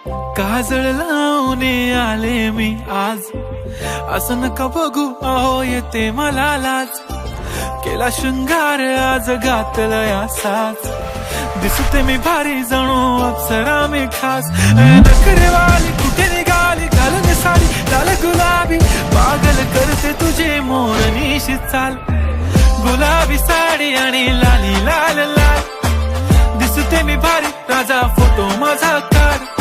काजळ लावून आले मी आज, असं नका बघू अहो येते मला लाज. केला शृंगार आज घातला साज, दिसते मी भारी जणू अप्सरा मी खास. नखरेवाली कुठे निघाली घालून साडी लाल गुलाबी, पागल करते तुझे मोरनीशी चाल. गुलाबी साडी आणि लाली लाल लाल, दिसते मी भारी राजा फोटो माझा काढ.